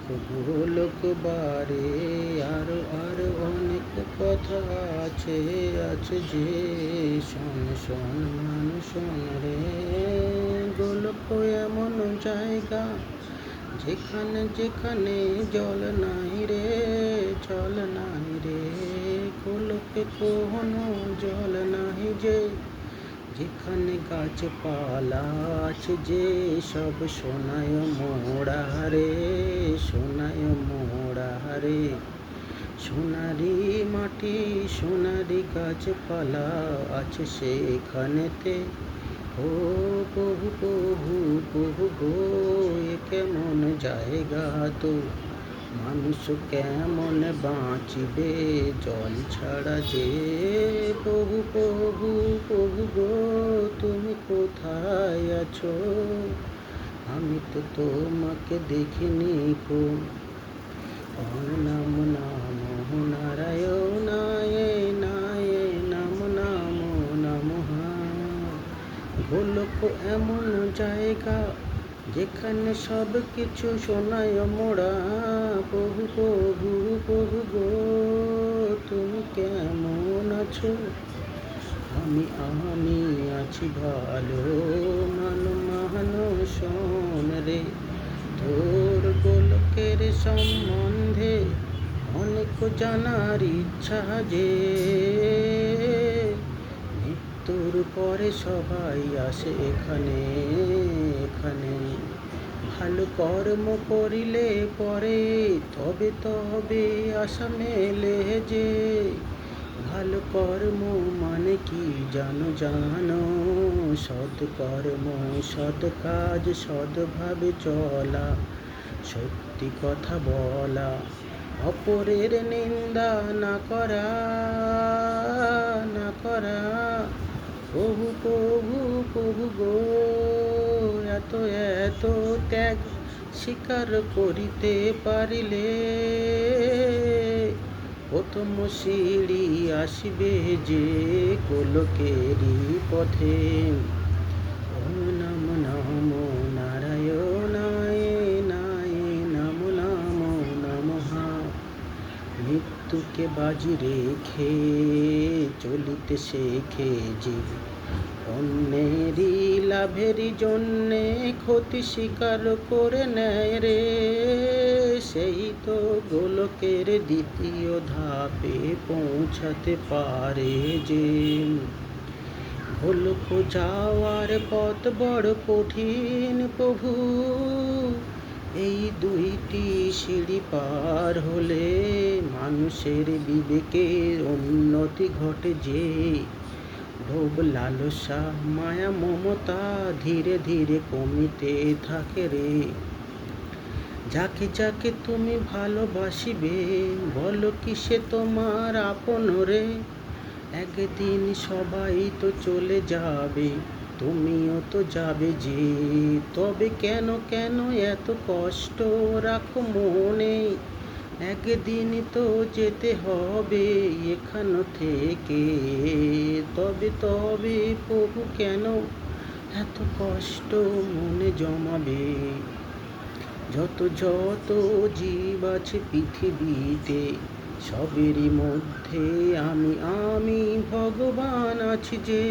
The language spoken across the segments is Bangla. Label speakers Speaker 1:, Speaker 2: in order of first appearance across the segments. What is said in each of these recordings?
Speaker 1: গোলক বারে আরো আরো অনেক কথা আছে আছে যে শোন শোন মানুষ শোন রে। গোলক এমন জায়গা যেখানে যেখানে জল নাই রে, জল নাই রে। গোলকে কোনো জল নাই যে, যেখানে গাছপালা আছে যে সব সোনায় মোড়া রে, সোনায় মোড়া রে। সোনারি মাটি সোনারি গাছপালা আছে সেখানেতে। ও প্রভু প্রভু প্রভু গো, এ কেমন জায়গা তো, মানুষ কেমন বাঁচিবে জল ছাড়া যে। প্রভু প্রভু প্রভু গো, তুমি কোথায় আছো, আমি তো তোমাকে দেখিনি কো। নাম নাম নারায়ণায় নায় নাম নাম নমঃ। গোলক এমন জায়গা যেখানে সব কিছু সোনায় মোড়া। প্রভু প্রভু প্রভু গো, তুমি কেমন আছো, আমি আমি আছি ভালো। মানো শোন রে, তোর গোলকের সম্বন্ধে অনেক জানার ইচ্ছা যে। মৃত্যুর পরে সবাই আসে এখানে এখানে, ভালো কর্ম করিলে পরে তবে তবে আশা মেলে যে। ভালো কর্ম মানে কি জানো জানো, সৎ কর্ম সৎ কাজ সৎভাবে চলা, সত্যি কথা বলা, অপরের নিন্দা না করা না করা। প্রভু প্রভু প্রভু গো, এত এত ত্যাগ স্বীকার করিতে পারিলে প্রথম সিঁড়ি আসিবে যে গোলকেরই পথে। ওম নম নম নারায়ণায় নায় নাম নাম নমঃ। মৃত্যুকে বাজি রেখে চলিতে শেখে যে, অন্যেরই লাভেরই জন্যে ক্ষতি স্বীকার করে নেয় রে, সেই তো গোলকের দ্বিতীয় ধাপে পৌঁছাতে পারে যে। গোলক যাওয়ার পথ বড় কঠিন প্রভু, এই দুইটি সিঁড়ি পার হলে মানুষের বিবেকের উন্নতি ঘটে যে। লোভ লালসা মায়া মমতা ধীরে ধীরে কমিতে থাকে রে। যাকে যাকে তুমি ভালোবাসিবে বলো কি সে তোমার আপন রে। একদিন সবাই তো চলে যাবে, তুমিও তো যাবে যে। তবে কেন কেন এত কষ্ট রাখো মনে, একদিন তো যেতে হবে এখান থেকে। তবে তবে প্রভু কেন এত কষ্ট মনে জমাবে, যত যত জীব আছে পৃথিবীতে সবেরই মধ্যে আমি আমি ভগবান আছি যে।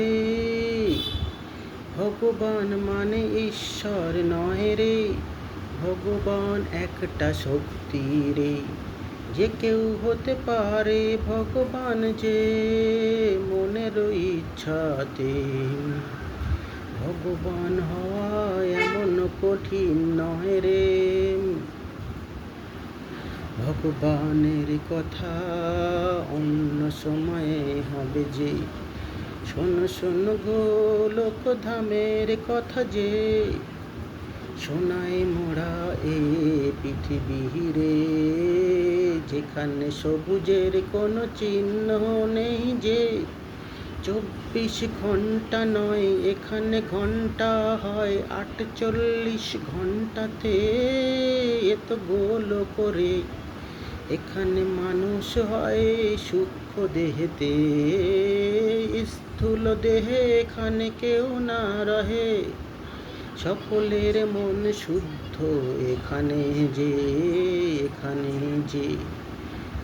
Speaker 1: ভগবান মানে ঈশ্বর নয় রে, ভগবান একটা শক্তি রে, যে কেউ হতে পারে ভগবান যে মনের ইচ্ছাতে। ভগবান হওয়া এমন কঠিন নয় রে, ভগবানের কথা অন্য সময়ে হবে যে। শোনো শোনো গোলক ধামের কথা যে, সোনায় মোড়া এ পৃথিবী রে, যেখানে সবুজের কোনো চিহ্ন নেই যে। 24 ঘন্টা নয় এখানে ঘন্টা হয় 48 ঘন্টাতে। এত গোলক রে, এখানে মানুষ হয় সূক্ষ্ম দেহেতে, স্থূল দেহে এখানে কেউ না রহে। সকলের মন শুদ্ধ এখানে যে, এখানে যে,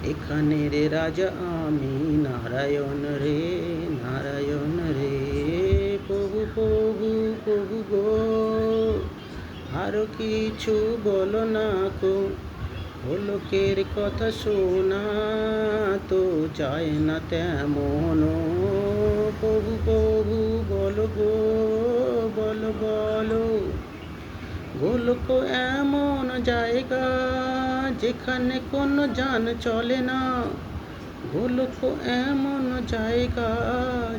Speaker 1: এখানের রাজা আমি, নারায়ণ রে, নারায়ণ রে। প্রভু প্রভু প্রভু গো, আরো কিছু বলো না গো, লোকের কথা শোনা তো যায় না তেমন। প্রভু প্রভু বলো গো, বলো বলো। গোলক এমন জায়গা যেখানে কোনো যান চলে না। গোলক এমন জায়গা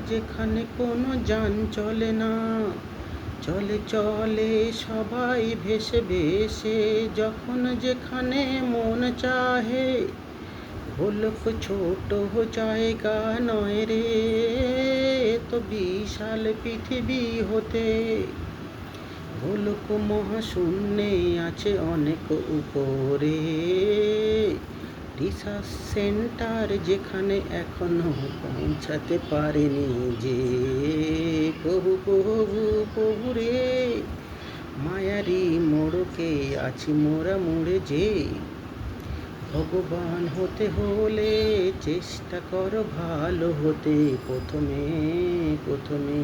Speaker 1: যেখানে কোনো যান চলে না। চলে চলে সবাই ভেসে ভেসে যখন যেখানে মন চাহে। গোলক ছোট জায়গা নয় রে, তো বিশাল পৃথিবী হতে। গোলক মহাশূন্যে আছে অনেক উপরে, রিসার্চ সেন্টার যেখানে এখনো পৌঁছাতে পারেনি যে। প্রভু প্রভু প্রভু রে, মায়ারি মোড়কে আছি মোরা মুড়ে যে। ভগবান হতে হলে চেষ্টা করো ভালো হতে, প্রথমে প্রথমে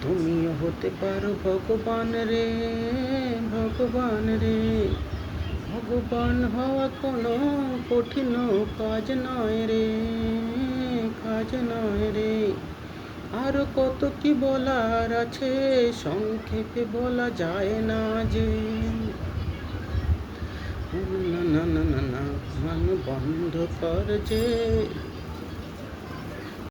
Speaker 1: তুমিও হতে পারো ভগবান রে, ভগবান রে। ভগবান হওয়া কোনো কঠিন কাজ নয় রে, কাজ নয় রে। আরো কত কি বলার আছে, সংক্ষেপে বলা যায় না যে। না না না না না, মান বন্ধ কর যে।